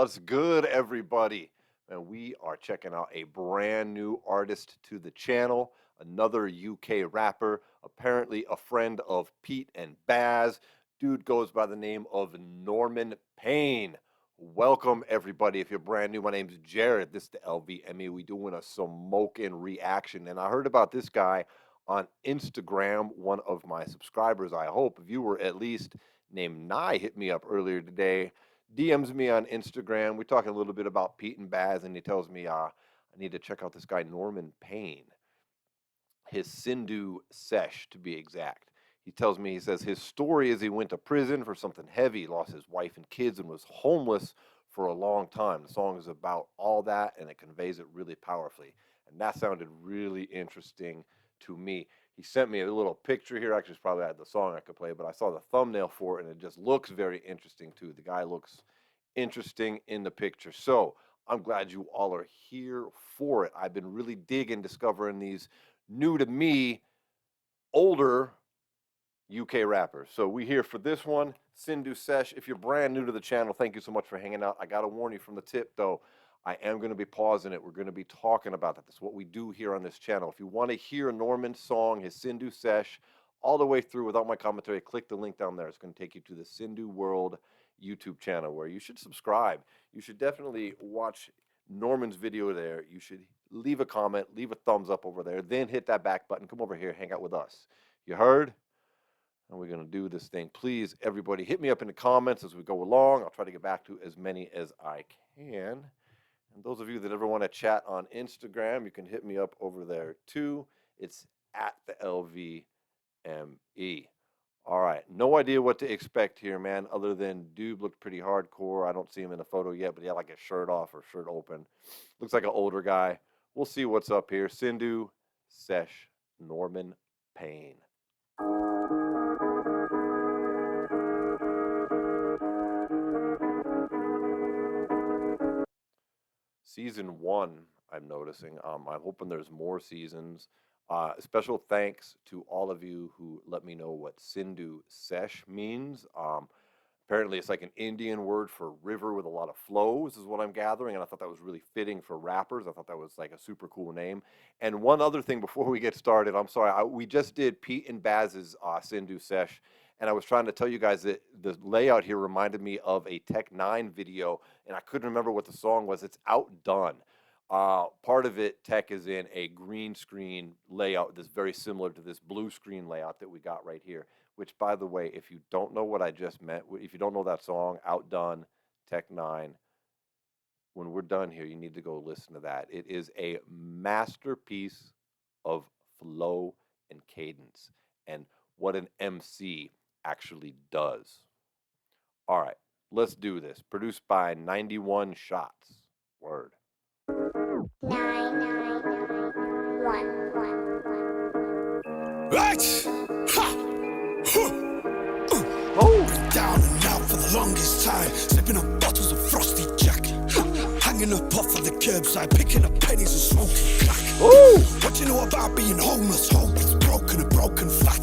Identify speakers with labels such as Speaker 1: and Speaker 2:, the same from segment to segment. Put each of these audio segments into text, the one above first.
Speaker 1: What's good, everybody? And we are checking out a brand new artist to the channel, another UK rapper, apparently a friend of Pete and Baz. Dude goes by the name of Norman Payne. Welcome, everybody. If you're brand new, my name's Jared. This is the LVME. We doing a Smokin Reaction. And I heard about this guy on Instagram, one of my subscribers, I hope, a viewer at least, named Nye hit me up earlier today, DMs me on Instagram. We're talking a little bit about Pete and Baz, and he tells me I need to check out this guy Norman Payne, his Sindhu Sesh to be exact. He tells me, he says his story is he went to prison for something heavy, lost his wife and kids, and was homeless for a long time. The song is about all that, and it conveys it really powerfully. And that sounded really interesting to me. He sent me a little picture here. Actually, it's probably the song I could play, but I saw the thumbnail for it, and it just looks very interesting too. The guy looks interesting in the picture. So I'm glad you all are here for it. I've been really digging, discovering these new to me, older UK rappers. So we here for this one, Sindhu Sesh. If you're brand new to the channel, thank you so much for hanging out. I got to warn you from the tip, though, I am going to be pausing it. We're going to be talking about that. That's what we do here on this channel. If you want to hear Norman's song, his Sindhu Sesh, all the way through without my commentary, click the link down there. It's going to take you to the Sindhu World YouTube channel where you should subscribe. You should definitely watch Norman's video there. You should leave a comment, leave a thumbs up over there, then hit that back button. Come over here, hang out with us. You heard? And we're going to do this thing. Please, everybody, hit me up in the comments as we go along. I'll try to get back to as many as I can. And those of you that ever want to chat on Instagram, you can hit me up over there too. It's at the LVME. All right. No idea what to expect here, man, other than dude looked pretty hardcore. I don't see him in the photo yet, but he had like his shirt off or shirt open. Looks like an older guy. We'll see what's up here. Sindhu Sesh, Norman Payne. Season 1, I'm noticing. I'm hoping there's more seasons. Special thanks to all of you who let me know what Sindhu Sesh means. Apparently, it's like an Indian word for river with a lot of flows, is what I'm gathering. And I thought that was really fitting for rappers. I thought that was like a super cool name. And one other thing before we get started, I'm sorry, we just did Pete and Baz's Sindhu Sesh. And I was trying to tell you guys that the layout here reminded me of a Tech 9 video, and I couldn't remember what the song was. It's Outdone. Part of it, Tech is in a green screen layout that's very similar to this blue screen layout that we got right here, which, by the way, if you don't know what I just meant, if you don't know that song, Outdone, Tech 9, when we're done here, you need to go listen to that. It is a masterpiece of flow and cadence and what an MC actually does. All right, let's do this. Produced by 91 Shots. Word.
Speaker 2: 991.
Speaker 3: Right! Ha!
Speaker 1: Oh!
Speaker 3: Down and out for the longest time, sipping on bottles of frosty Jack, hanging up off of the curbside, picking up pennies and smoking crack.
Speaker 1: Ooh!
Speaker 3: What you know about being homeless, hopeless, broken and broken fat?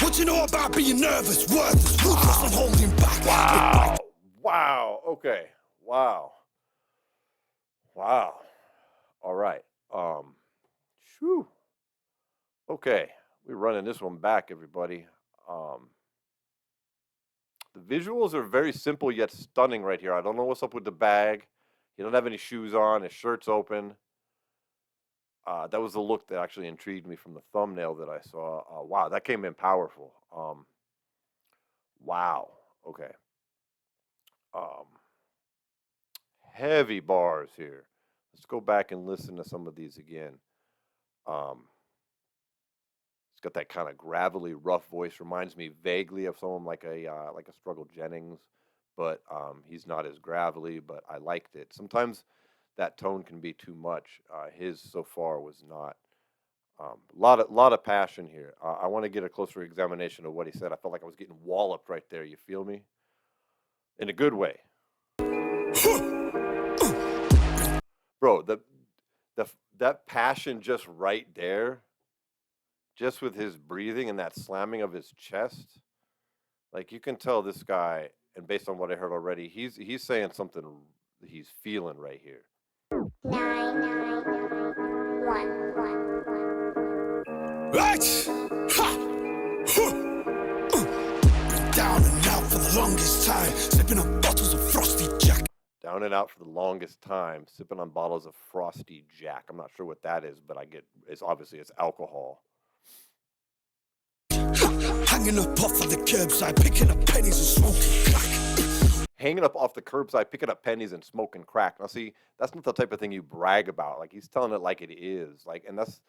Speaker 3: What you know about being nervous, worthless, ruthless and holding back?
Speaker 1: Wow! Wow! Okay. Wow. Wow. All right. Shoo. Okay, we're running this one back, everybody. The visuals are very simple yet stunning right here. I don't know what's up with the bag. He don't have any shoes on. His shirt's open. That was the look that actually intrigued me from the thumbnail that I saw. Wow, that came in powerful. Wow. Okay. Heavy bars here. Let's go back and listen to some of these again. It's got that kind of gravelly, rough voice. Reminds me vaguely of someone like a Struggle Jennings, but he's not as gravelly. But I liked it. Sometimes that tone can be too much. His so far was not. A lot of passion here. I want to get a closer examination of what he said. I felt like I was getting walloped right there. You feel me? In a good way. Bro, that passion just right there, just with his breathing and that slamming of his chest, like you can tell this guy, and based on what I heard already, he's saying something he's feeling right here.
Speaker 2: 9, 1.
Speaker 3: Right? Ha! Huh! Been down and out for the longest time, sipping on bottles of Frosty Jack.
Speaker 1: Down and out for the longest time, sipping on bottles of Frosty Jack. I'm not sure what that is, but I get it's obviously it's alcohol.
Speaker 3: Hanging up off of the curbside, picking up pennies and smoking crack.
Speaker 1: Hanging up off the curbside, picking up pennies and smoking crack. Now, see, that's not the type of thing you brag about. Like he's telling it like it is. Like, and that's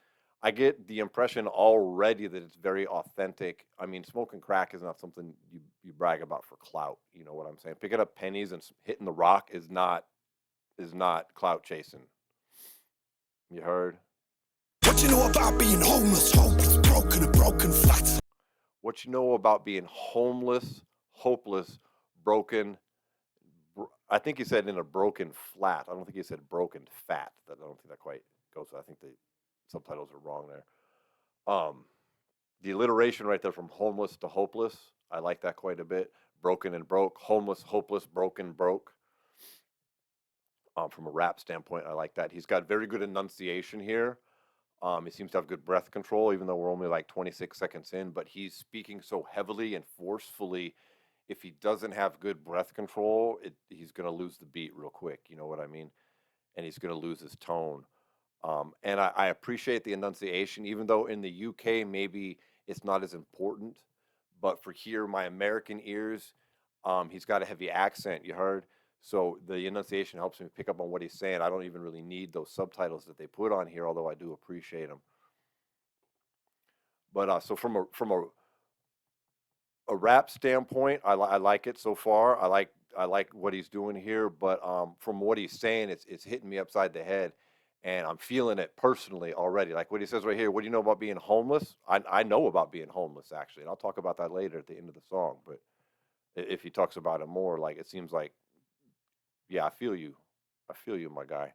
Speaker 1: I get the impression already that it's very authentic. I mean, smoking crack is not something you brag about for clout. You know what I'm saying? Picking up pennies and hitting the rock is not clout chasing. You heard?
Speaker 3: What you know about being homeless, hopeless, broken and broken flat?
Speaker 1: What you know about being homeless, hopeless, broken. I think he said in a broken flat. I don't think he said broken fat. I don't think that quite goes. I think the subtitles are wrong there. The alliteration right there from homeless to hopeless, I like that quite a bit. Broken and broke, homeless, hopeless, broken, broke. From a rap standpoint, I like that. He's got very good enunciation here. He seems to have good breath control, even though we're only like 26 seconds in. But he's speaking so heavily and forcefully. If he doesn't have good breath control, he's going to lose the beat real quick. You know what I mean? And he's going to lose his tone. And I appreciate the enunciation, even though in the UK maybe it's not as important. But for here, my American ears, he's got a heavy accent. You heard? So the enunciation helps me pick up on what he's saying. I don't even really need those subtitles that they put on here, although I do appreciate them. But so from a rap standpoint, I like it so far. I like what he's doing here. But from what he's saying, it's hitting me upside the head, and I'm feeling it personally already. Like what he says right here. What do you know about being homeless? I know about being homeless actually, and I'll talk about that later at the end of the song. But if he talks about it more, like it seems like. Yeah, I feel you, my guy.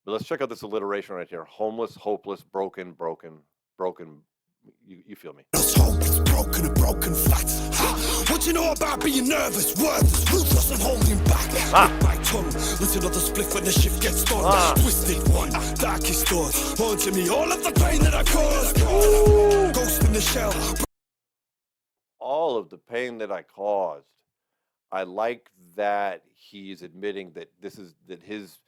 Speaker 1: But let's check out this alliteration right here. Homeless, hopeless, broken, broken, broken. You feel me?
Speaker 3: Hopeless, broken and broken flat. What you know about being nervous, worthless, ruthless and holding back? Bit my tongue, listen to the split when the shift gets done. Twisted one, darkest thoughts, haunting me all of the pain that I caused. Ghost in the shell.
Speaker 1: All of the pain that I caused. I like that he's admitting that his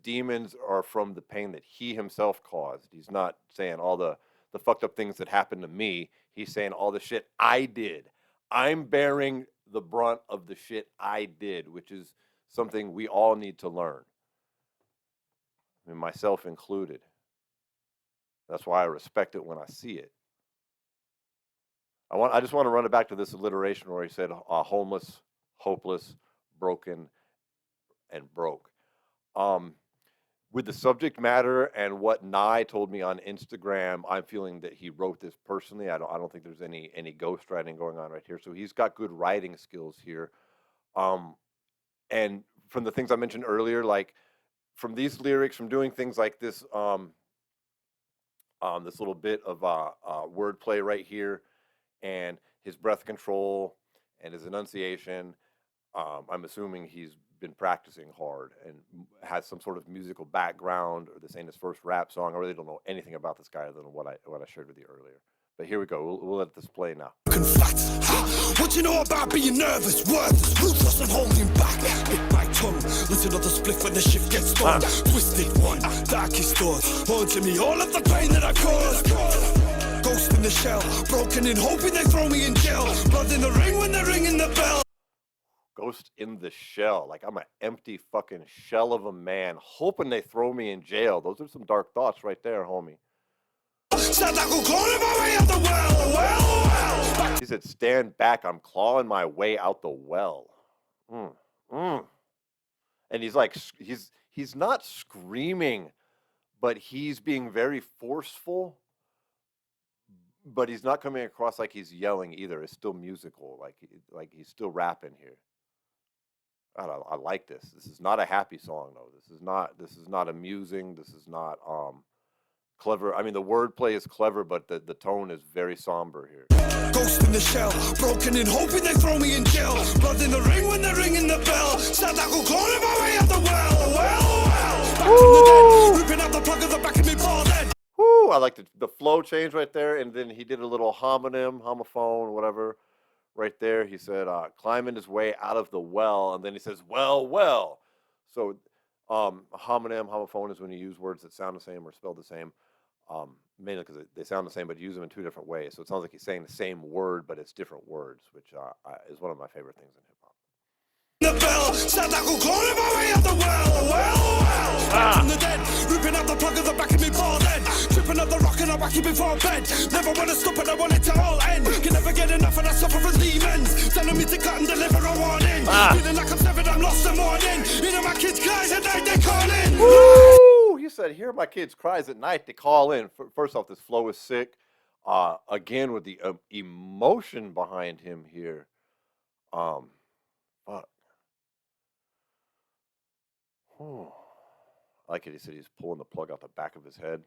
Speaker 1: demons are from the pain that he himself caused. He's not saying all the fucked up things that happened to me. He's saying all the shit I did. I'm bearing the brunt of the shit I did, which is something we all need to learn. I mean, myself included. That's why I respect it when I see it. I just want to run it back to this alliteration where he said homeless, hopeless, broken, and broke. With the subject matter and what Nye told me on Instagram, I'm feeling that he wrote this personally. I don't think there's any ghostwriting going on right here. So he's got good writing skills here. And from the things I mentioned earlier, like from these lyrics, from doing things like this, this little bit of wordplay right here, and his breath control and his enunciation. I'm assuming he's been practicing hard and has some sort of musical background, or this ain't his first rap song. I really don't know anything about this guy other than what I shared with you earlier. But here we go. We'll let this play now.
Speaker 3: What you know about being nervous, worthless, ruthless and holding back? Bit my tongue, listen to the split when the shift gets done. Twisted one, darkest thoughts, haunting me all of the pain that I caused. Ghost in the shell, broken in, hoping they throw me in jail. Blood in the ring when they're ringing the bell.
Speaker 1: Ghost in the shell. Like I'm an empty fucking shell of a man, hoping they throw me in jail. Those are some dark thoughts right there, homie. He said, stand back, I'm clawing my way out the well. And he's like, he's not screaming, but he's being very forceful. But he's not coming across like he's yelling either. It's still musical, like he's still rapping here. I like this. This is not a happy song though. This is not amusing. This is not Clever. I mean, the wordplay is clever, but the tone is very somber here.
Speaker 3: Ghost in the shell, broken in, hoping they throw me in jail. Blood in the ring when they're ringing the bell. Sad I go calling my way out the well. Back from the dead, ripping out the plug of the back of me bald head.
Speaker 1: Woo! I like the flow change right there, and then he did a little homophone, whatever, right there. He said, climbing his way out of the well, and then he says, well, well. So, homophone is when you use words that sound the same or spell the same, mainly because they sound the same, but you use them in two different ways. So it sounds like he's saying the same word, but it's different words, which is one of my favorite things in hip hop.
Speaker 3: The bell, sad I go calling my way out the well. Back from the dead, ripping out the plug of the back of me bald head. Tripping up the rock and I whack it before bed. Never wanna stop and I want it to all end. Can never get enough and I suffer from demons. Telling me to cut and deliver a warning. Feeling like I'm severed, I'm lost in morning. You know my kids' cries at night, they call in.
Speaker 1: Woo! You said, hear my kids' cries at night, they call in. First off, this flow is sick. Again, with the emotion behind him here. Fuck. I like it. He said he's pulling the plug out the back of his head.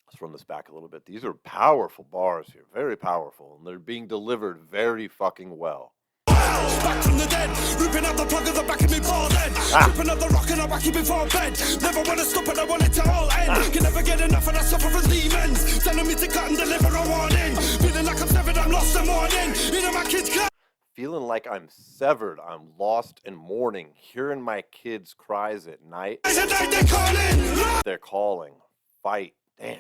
Speaker 1: Let's run this back a little bit. These are powerful bars here, very powerful, and they're being delivered very fucking well.
Speaker 3: Back from the dead, ripping out the plug of the back of me bald head. Tripping up the rock and I whack it before bed. Never wanna stop and I want it to all end. Can never get enough and I suffer from demons. Telling me to cut and deliver a warning. Feeling like I'm severed, I'm lost in morning. You know my kids' cry.
Speaker 1: Feeling like I'm severed, I'm lost in mourning, hearing my kids' cries at night. They're calling. Fight. Damn.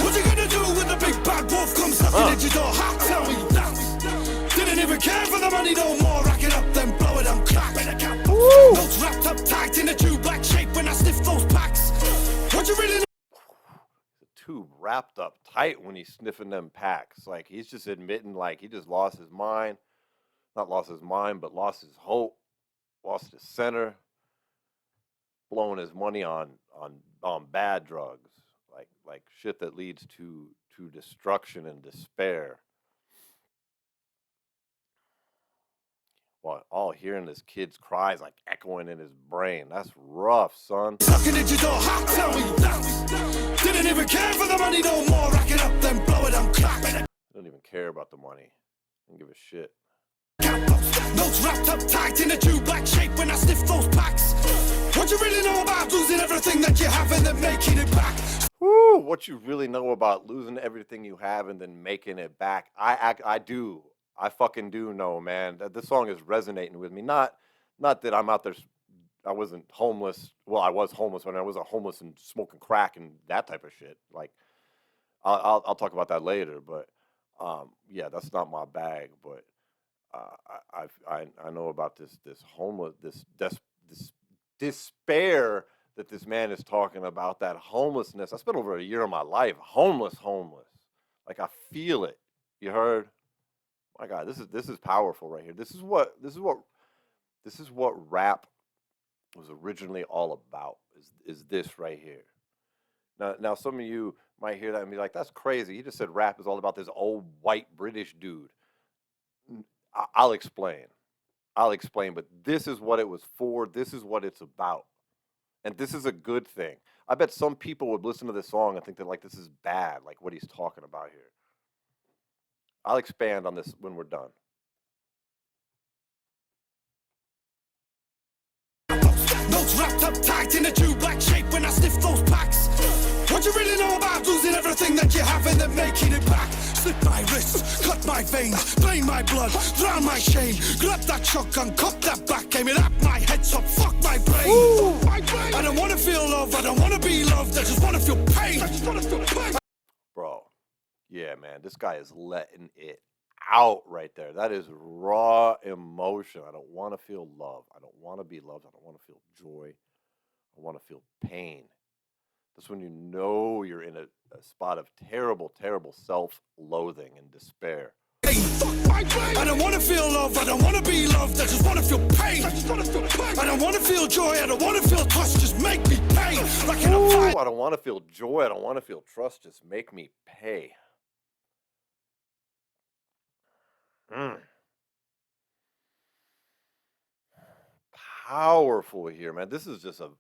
Speaker 3: What you gonna do when the big bad wolf comes knocking at your door? How tell me that? Didn't even care for the money no more. Rack it up, then blow it on crack. Notes wrapped up tight in a tube black shape when I sniff those packs. What you really know?
Speaker 1: The tube wrapped up tight when he's sniffing them packs. Like, he's just admitting, like, he just lost his mind. Not lost his mind, but lost his hope, lost his center, blowing his money on bad drugs, like shit that leads to destruction and despair. Well, all hearing this kid's cries like echoing in his brain. That's rough, son.
Speaker 3: Knocking at your door, how tell me that? Didn't even care for the money no more. Rack it up, then blow it on crack.
Speaker 1: Don't even care about the money. Don't give a shit.
Speaker 3: Notes wrapped up tight in a tube black shape when I sniff those packs. What you really know about losing everything that you have and then making it back?
Speaker 1: Woo! What you really know about losing everything you have and then making it back? I do. I fucking do know, man. This song is resonating with me. Not that I'm out there. I wasn't homeless. Well, I was homeless when I was homeless and smoking crack and that type of shit. Like, I'll talk about that later. But yeah, that's not my bag. But I know about this homeless this despair that this man is talking about, that homelessness. I spent over a year of my life homeless. Like, I feel it. You heard? My God, this is powerful right here. This is what rap was originally all about. Is this right here? Now some of you might hear that and be like, that's crazy. He just said rap is all about this old white British dude. I'll explain, but this is what it was for. This is what it's about. And this is a good thing. I bet some people would listen to this song and think that, like, this is bad, like what he's talking about here. I'll expand on this when we're done.
Speaker 3: Notes wrapped up tight in a tube black shape when I sniff those packs. What you really know about losing everything that you have and then making it back? Slit my wrists, cut my veins, drain my blood, drown my shame. Grab that shotgun, cock that back, aim it at my head, so fuck my brain. I don't wanna feel love, I don't wanna be loved, I just wanna feel pain.
Speaker 1: Bro, yeah, man, this guy is letting it out right there. That is raw emotion. I don't want to feel love. I don't want to be loved. I don't want to feel joy. I want to feel pain. That's when you know you're in a spot of terrible, terrible self-loathing and despair.
Speaker 3: I don't want to feel love, I don't want to be loved, I just want to feel pain. I don't want to feel joy, I don't want to feel trust, just make me pay.
Speaker 1: Ooh, I don't want to feel joy, I don't want to feel trust, just make me pay. Powerful here, man. This is a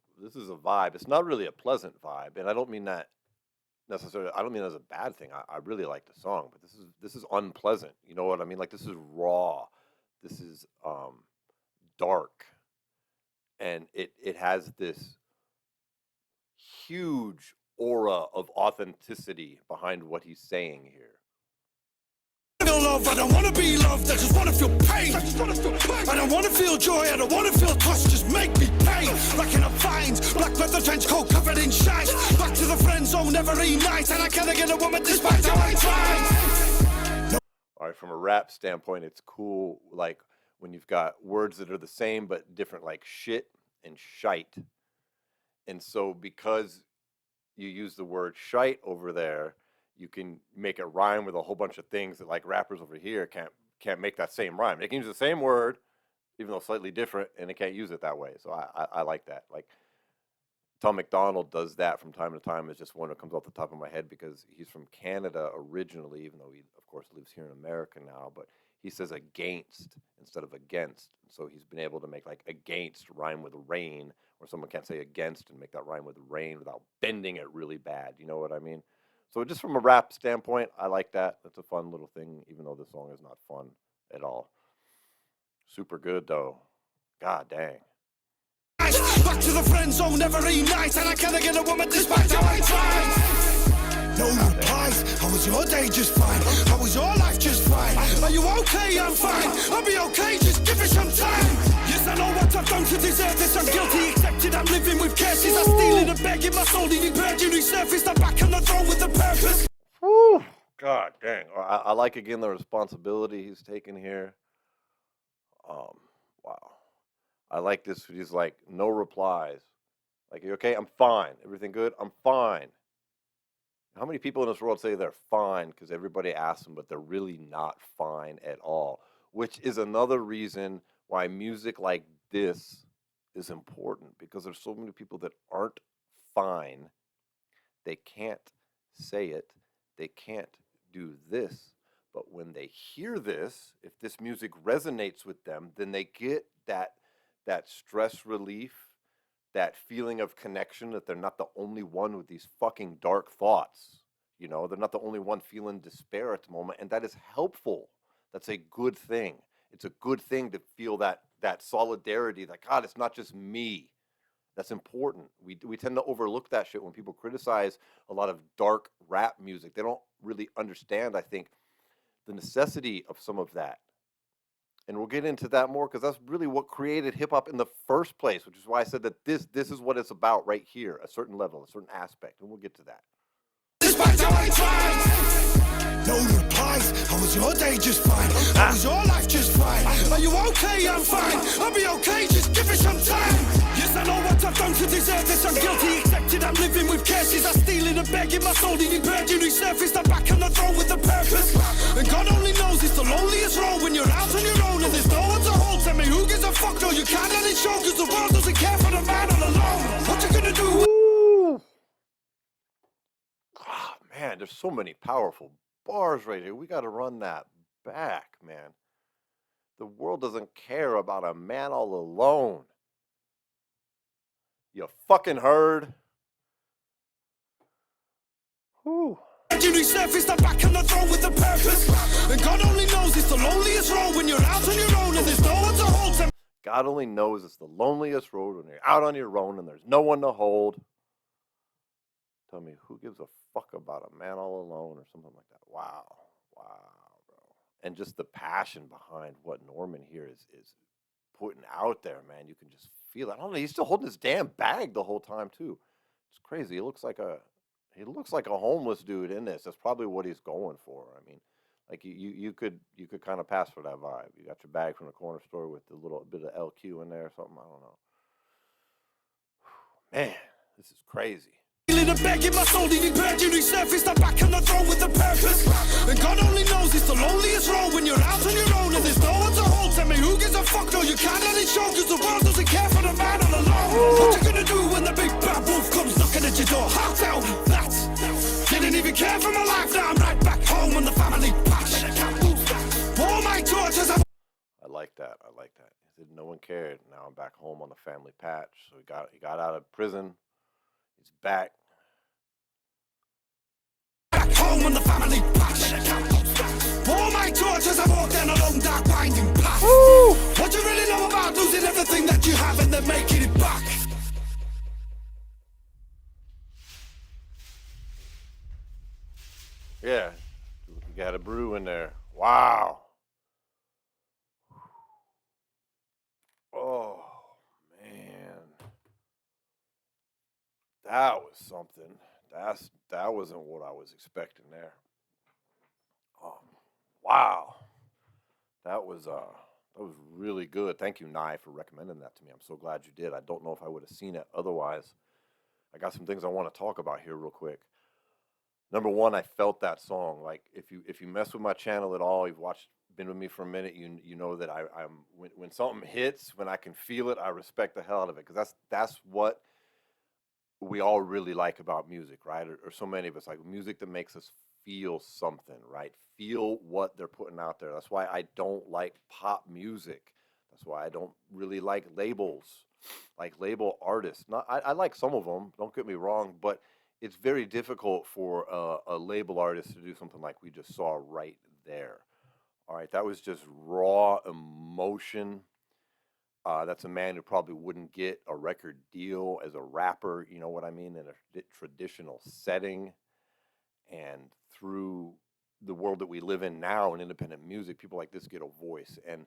Speaker 1: vibe. It's not really a pleasant vibe, and I don't mean that necessarily. I don't mean that's a bad thing. I really like the song, but this is unpleasant. You know what I mean? Like this is raw. This is dark, and it has this huge aura of authenticity behind what he's saying here.
Speaker 3: Love, I don't wanna be loved, I just wanna feel pain. I don't wanna feel joy, I don't wanna feel touch, just make me pay. Racking up fines, black leather trench coat covered in shite. Back to the friend zone every night, and I can't get a woman despite how I try.
Speaker 1: All right, from a rap standpoint, it's cool, like when you've got words that are the same but different, like shit and shite. And so because you use the word shite over there, you can make it rhyme with a whole bunch of things that like rappers over here can't make that same rhyme. They can use the same word, even though slightly different, and they can't use it that way. So I like that. Like Tom McDonald does that from time to time. It's just one that comes off the top of my head because he's from Canada originally, even though he of course lives here in America now. But he says against instead of against. So he's been able to make like against rhyme with rain, or someone can't say against and make that rhyme with rain without bending it really bad. You know what I mean? So just from a rap standpoint, I like that. That's a fun little thing, even though the song is not fun at all. Super good though. God dang.
Speaker 3: Back to the friend zone every night, and I can't get a woman despite how I try. No replies. How was your day? Just fine. How was your life? Just fine. Are you okay? I'm fine. I'll be okay. Just give it some time. Yes, I know what I've done to deserve this. I'm guilty, accepted. I'm living with curses. I'm stealing and begging. My soul needing purging. Resurfaced. I'm back on the throne with a purpose.
Speaker 1: Woo! God dang. I like again the responsibility he's taken here. Wow. I like this. He's like, no replies. Like, you okay? I'm fine. Everything good? I'm fine. How many people in this world say they're fine because everybody asks them, but they're really not fine at all? Which is another reason why music like this is important, because there's so many people that aren't fine. They can't say it. They can't do this. But when they hear this, if this music resonates with them, then they get that stress relief, that feeling of connection, that they're not the only one with these fucking dark thoughts. You know, they're not the only one feeling despair at the moment, and that is helpful. That's a good thing. It's a good thing to feel that solidarity, that God, it's not just me. That's important. We tend to overlook that shit when people criticize a lot of dark rap music. They don't really understand, I think, the necessity of some of that. And we'll get into that more because that's really what created hip hop in the first place, which is why I said that this is what it's about right here, a certain level, a certain aspect, and we'll get to that.
Speaker 3: Despite how I try. No replies. How was your day? Just fine. How was your life? Just fine. Are you okay? I'm fine. I'll be okay. Just give it some time. Yes, I know what I've done to deserve this. I'm guilty, accepted. I'm living with curses. I'm stealing and begging. My soul needing purging. Resurfaced. I'm back on the throne with a purpose. And God only knows it's the loneliest road when you're out on your own and there's no one to hold. Tell me who gives a fuck? No, you can't let it show because the world doesn't care for the man all alone. What you gonna do?
Speaker 1: Woo! Oh, man, there's so many powerful bars right here. We got to run that back, man. The world doesn't care about a man all alone. You fucking heard? Whew.
Speaker 3: Resurfaced, I'm back on the throne with a purpose. And God only knows it's the loneliest road when you're out on your own and there's no one to hold.
Speaker 1: God only knows it's the loneliest road when you're out on your own and there's no one to hold. Tell me, who gives a fuck about a man all alone or something like that? Wow, bro. And just the passion behind what Norman here is putting out there, man. You can just feel it. I don't know. He's still holding his damn bag the whole time too. It's crazy. He looks like a homeless dude in this. That's probably what he's going for. I mean, like you could kind of pass for that vibe. You got your bag from the corner store with a little bit of LQ in there or something. I don't know. Man, this is crazy.
Speaker 3: Feeling and begging, my soul needing purging. Resurfaced, I'm back on the throne with a purpose. And God only knows it's the loneliest road when you're out on your own and there's no one to hold. Tell me who gives a fuck? No, you can't let it show because the world doesn't care for the man all alone. What you gonna do when the big bad wolf comes knocking at your door? How tell me that? Didn't even care for my life, now I'm right back home on the family patch. All my tortures I
Speaker 1: like that. He said no one cared. Now I'm back home on the family patch. So he got out of prison. He's back.
Speaker 3: home when the family pass. All my tortures have walked down a long dark winding path. What do you really know about losing everything that you have and then making it back?
Speaker 1: Yeah, you got a brew in there. Wow. Oh, man. That was something. That wasn't what I was expecting there. Wow. That was really good. Thank you, Nye, for recommending that to me. I'm so glad you did. I don't know if I would have seen it otherwise. I got some things I want to talk about here real quick. Number one, I felt that song. Like if you mess with my channel at all, you've been with me for a minute, you know that I'm when something hits, when I can feel it, I respect the hell out of it, because that's what we all really like about music, right? Or so many of us like music that makes us feel something, right? Feel what they're putting out there. That's why I don't like pop music. That's why I don't really like labels, like label artists. Not, I like some of them, don't get me wrong, but it's very difficult for a label artist to do something like we just saw right there. All right, that was just raw emotion. That's a man who probably wouldn't get a record deal as a rapper, you know what I mean, in a traditional setting. And through the world that we live in now in independent music, people like this get a voice. And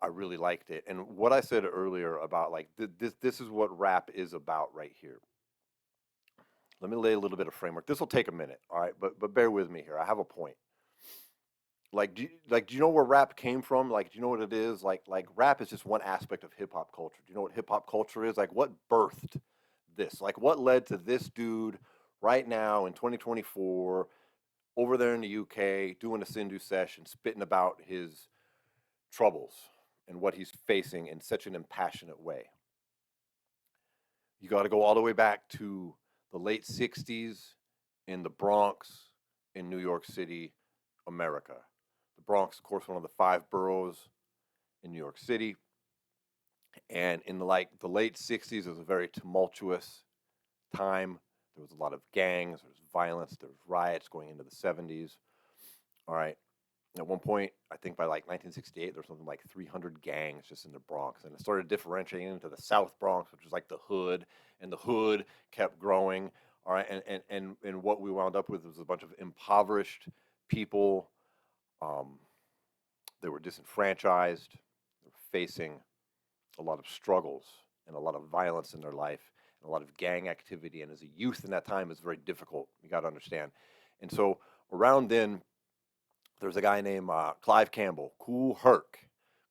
Speaker 1: I really liked it. And what I said earlier about like this is what rap is about right here. Let me lay a little bit of framework. This will take a minute, all right? But bear with me here. I have a point. Like, do you know where rap came from? Like, do you know what it is? Like rap is just one aspect of hip hop culture. Do you know what hip hop culture is? Like, what birthed this? Like, what led to this dude right now in 2024 over there in the UK doing a Sindhu Sesh and spitting about his troubles and what he's facing in such an impassionate way? You got to go all the way back to the late 60s in the Bronx in New York City, America. The Bronx, of course, one of the 5 boroughs in New York City. And in the late 60s, it was a very tumultuous time. There was a lot of gangs, there was violence, there was riots going into the 70s. All right. At one point, I think by like 1968, there was something like 300 gangs just in the Bronx. And it started differentiating into the South Bronx, which was like the hood, and the hood kept growing. All right. And what we wound up with was a bunch of impoverished people. They were disenfranchised, they were facing a lot of struggles and a lot of violence in their life and a lot of gang activity. And as a youth in that time, it's very difficult. You got to understand. And so around then, there's a guy named Clive Campbell, Cool Herc.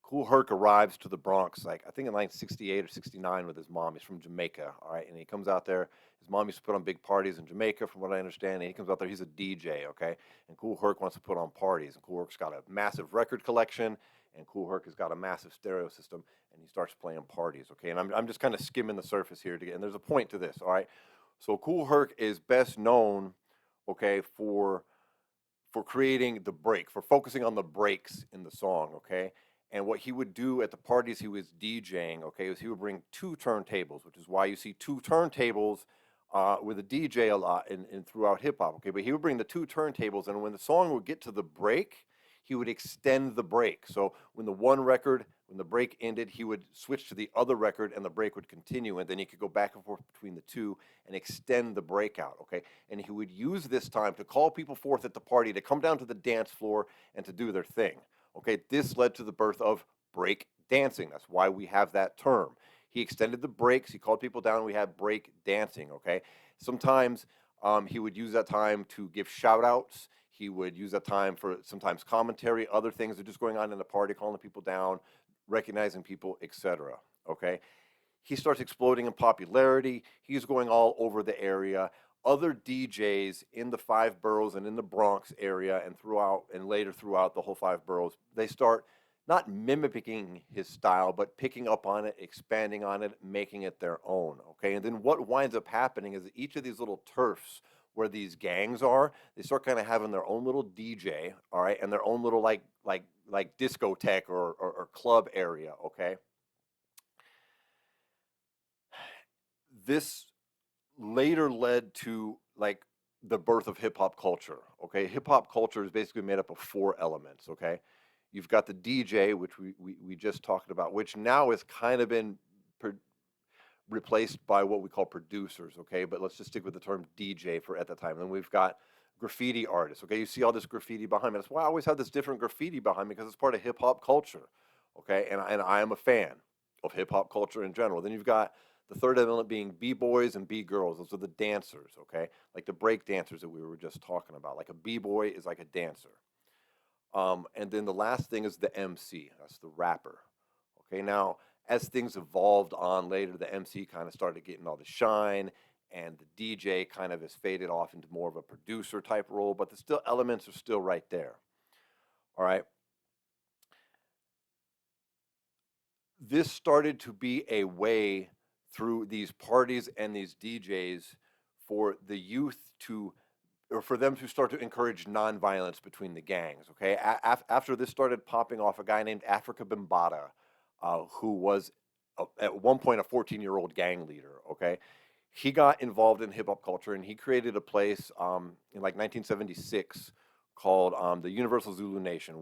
Speaker 1: Cool Herc arrives to the Bronx, like I think in 1968 or 69 with his mom. He's from Jamaica, all right? And he comes out there. His mom used to put on big parties in Jamaica, from what I understand. And he comes out there, he's a DJ, okay? And Cool Herc wants to put on parties. And Cool Herc's got a massive record collection, and Cool Herc has got a massive stereo system, and he starts playing parties, okay? And I'm just kind of skimming the surface here, and there's a point to this, all right? So Cool Herc is best known, okay, for creating the break, for focusing on the breaks in the song, okay? And what he would do at the parties he was DJing, okay, is he would bring 2 turntables, which is why you see 2 turntables with a DJ a lot in throughout hip hop, okay? But he would bring the 2 turntables, and when the song would get to the break, he would extend the break. So when the break ended, he would switch to the other record and the break would continue, and then he could go back and forth between the 2 and extend the breakout, okay? And he would use this time to call people forth at the party to come down to the dance floor and to do their thing, okay? This led to the birth of break dancing. That's why we have that term. He extended the breaks, he called people down, and we had break dancing, okay? Sometimes he would use that time to give shout outs. He would use that time for sometimes commentary, other things that are just going on in the party, calling people down, recognizing people, etc. Okay? He starts exploding in popularity. He's going all over the area. Other DJs in the 5 boroughs and in the Bronx area and later throughout the whole 5 boroughs, they start not mimicking his style, but picking up on it, expanding on it, making it their own. Okay? And then what winds up happening is that each of these little turfs where these gangs are, they start kind of having their own little DJ, all right, and their own little like discotheque or club area, okay? This later led to like the birth of hip hop culture. Okay, hip hop culture is basically made up of 4 elements. Okay, you've got the DJ, which we just talked about, which now has kind of been replaced by what we call producers. Okay, but let's just stick with the term DJ for at the time. Then we've got graffiti artists. Okay, you see all this graffiti behind me. That's why I always have this different graffiti behind me, because it's part of hip hop culture. Okay, and I am a fan of hip hop culture in general. Then you've got the third element being b-boys and b-girls. Those are the dancers. Okay, like the break dancers that we were just talking about. Like a b-boy is like a dancer. And then the last thing is the MC. That's the rapper. Okay, now as things evolved on later, the MC kind of started getting all the shine, and the DJ kind of has faded off into more of a producer type role, but the still elements are still right there. All right. This started to be a way through these parties and these DJs for the youth to, or for them to start to encourage nonviolence between the gangs. Okay, after this started popping off, a guy named Africa Bambaataa, who was at one point a 14-year-old gang leader. Okay, he got involved in hip hop culture, and he created a place in like 1976 called the Universal Zulu Nation,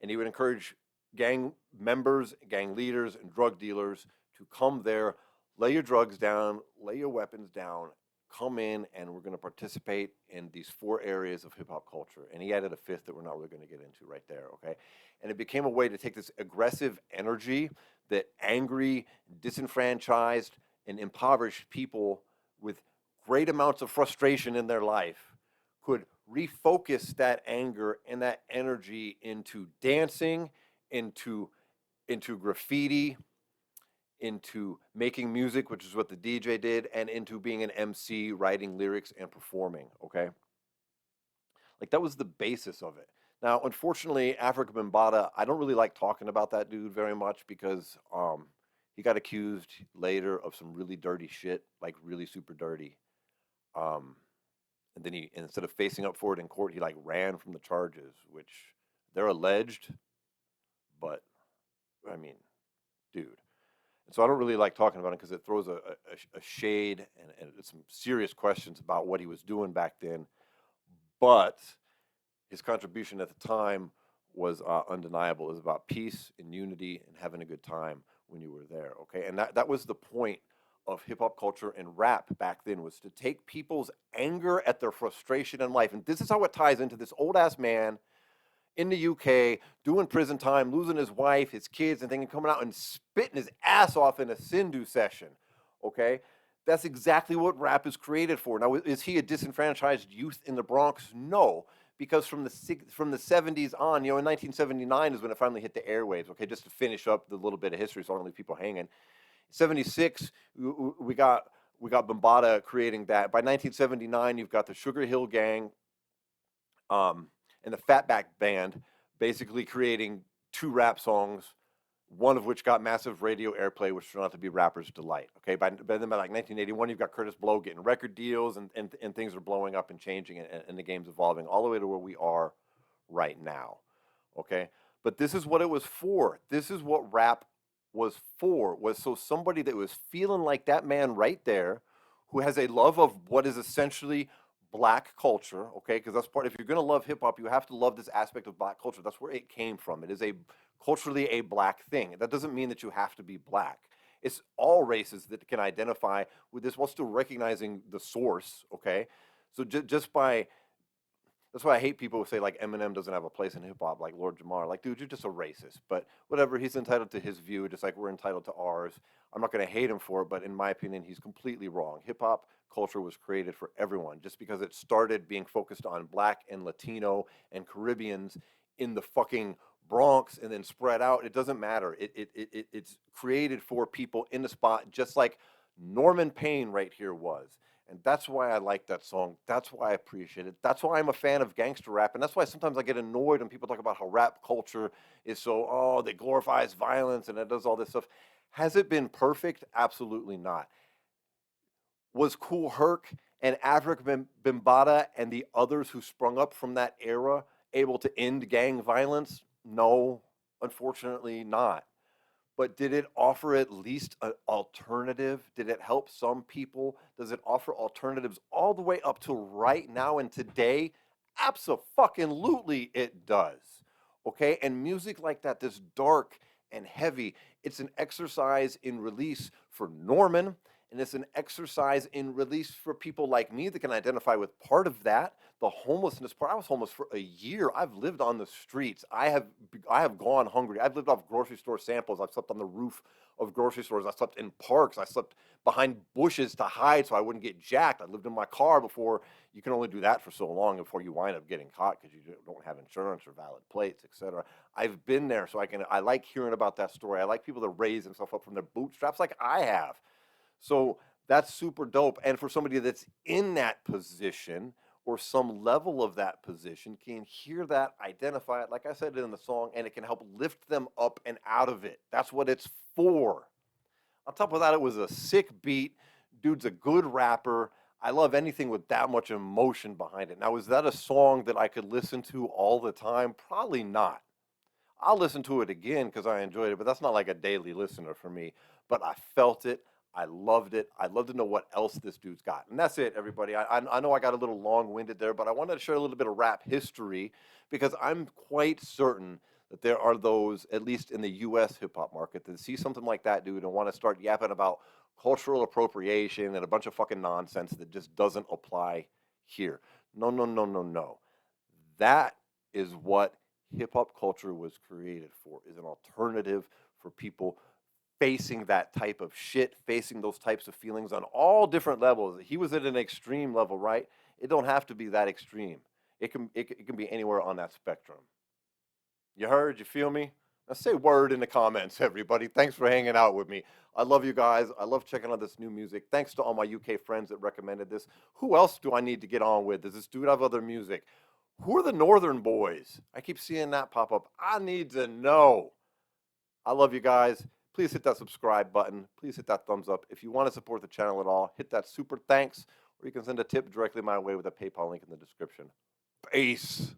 Speaker 1: and he would encourage gang members, gang leaders, and drug dealers to come there, lay your drugs down, lay your weapons down, come in, and we're going to participate in these 4 areas of hip hop culture. And he added a 5th that we're not really going to get into right there, okay? And it became a way to take this aggressive energy that angry, disenfranchised, and impoverished people with great amounts of frustration in their life could refocus that anger and that energy into dancing, into graffiti, into making music, which is what the DJ did, and into being an MC, writing lyrics and performing. Okay, like that was the basis of it. Now, unfortunately, Africa Bambaataa, I don't really like talking about that dude very much, because he got accused later of some really dirty shit, like really super dirty. And then instead of facing up for it in court, he like ran from the charges, which they're alleged, but I mean, dude. And so I don't really like talking about it, because it throws a shade and some serious questions about what he was doing back then. But his contribution at the time was undeniable. It was about peace and unity and having a good time when you were there. Okay, and that was the point of hip hop culture and rap back then, was to take people's anger at their frustration in life. And this is how it ties into this old ass man in the UK doing prison time, losing his wife, his kids, and then coming out and spitting his ass off in a Sindhu session. Okay, that's exactly what rap is created for. Now, is he a disenfranchised youth in the Bronx? No, because from the 70s on, in 1979 is when it finally hit the airwaves. Okay, just to finish up the little bit of history, so I don't leave people hanging. 76, we got Bambaataa creating that. By 1979, you've got the Sugar Hill Gang, and the Fatback Band basically creating 2 rap songs, one of which got massive radio airplay, which turned out to be Rapper's Delight. Okay, by like 1981, you've got Curtis Blow getting record deals, and things are blowing up and changing, and the game's evolving all the way to where we are right now. Okay, but this is what it was for. This is what rap was for, was so somebody that was feeling like that man right there, who has a love of what is essentially black culture, okay? Because that's part, if you're going to love hip hop, you have to love this aspect of black culture. That's where it came from. It is culturally a black thing. That doesn't mean that you have to be black. It's all races that can identify with this while still recognizing the source, okay? So just by, that's why I hate people who say like Eminem doesn't have a place in hip hop, like Lord Jamar. Like, dude, you're just a racist. But whatever, he's entitled to his view, just like we're entitled to ours. I'm not going to hate him for it, but in my opinion, he's completely wrong. Hip hop culture was created for everyone. Just because it started being focused on black and Latino and Caribbeans in the fucking Bronx and then spread out, it doesn't matter. It's created for people in the spot, just like Norman Payne right here was. And that's why I like that song. That's why I appreciate it. That's why I'm a fan of gangster rap. And that's why sometimes I get annoyed when people talk about how rap culture is so, that glorifies violence and it does all this stuff. Has it been perfect? Absolutely not. Was Kool Herc and Africa Bambaataa and the others who sprung up from that era able to end gang violence? No, unfortunately not. but did it offer at least an alternative? Did it help some people? Does it offer alternatives all the way up to right now and today? Abso-fucking-lutely it does. Okay, and music like that, this dark and heavy, it's an exercise in release for Norman, and it's an exercise in release for people like me that can identify with part of that, the homelessness part. I was homeless for a year. I've lived on the streets. I have gone hungry. I've lived off grocery store samples. I've slept on the roof of grocery stores. I slept in parks. I slept behind bushes to hide so I wouldn't get jacked. I lived in my car before. You can only do that for so long before you wind up getting caught because you don't have insurance or valid plates, etc. I've been there, so I like hearing about that story. I like people that raise themselves up from their bootstraps like I have. So that's super dope. And for somebody that's in that position or some level of that position can hear that, identify it, like I said in the song, and it can help lift them up and out of it. That's what it's for. On top of that, it was a sick beat. Dude's a good rapper. I love anything with that much emotion behind it. Now, is that a song that I could listen to all the time? Probably not. I'll listen to it again because I enjoyed it, but that's not like a daily listener for me. But I felt it. I loved it. I'd love to know what else this dude's got. And that's it, everybody. I know I got a little long-winded there, but I wanted to share a little bit of rap history because I'm quite certain that there are those, at least in the U.S. hip-hop market, that see something like that dude and want to start yapping about cultural appropriation and a bunch of fucking nonsense that just doesn't apply here. No, no, no, no, no. That is what hip hop culture was created for, is an alternative for people facing that type of shit, facing those types of feelings on all different levels. He was at an extreme level, right? It don't have to be that extreme. It can be anywhere on that spectrum. You heard? You feel me? Now say word in the comments, everybody. Thanks for hanging out with me. I love you guys. I love checking out this new music. Thanks to all my UK friends that recommended this. Who else do I need to get on with? Does this dude have other music? Who are the Northern Boys? I keep seeing that pop up. I need to know. I love you guys. Please hit that subscribe button. Please hit that thumbs up. If you want to support the channel at all, hit that super thanks, or you can send a tip directly my way with a PayPal link in the description. Peace.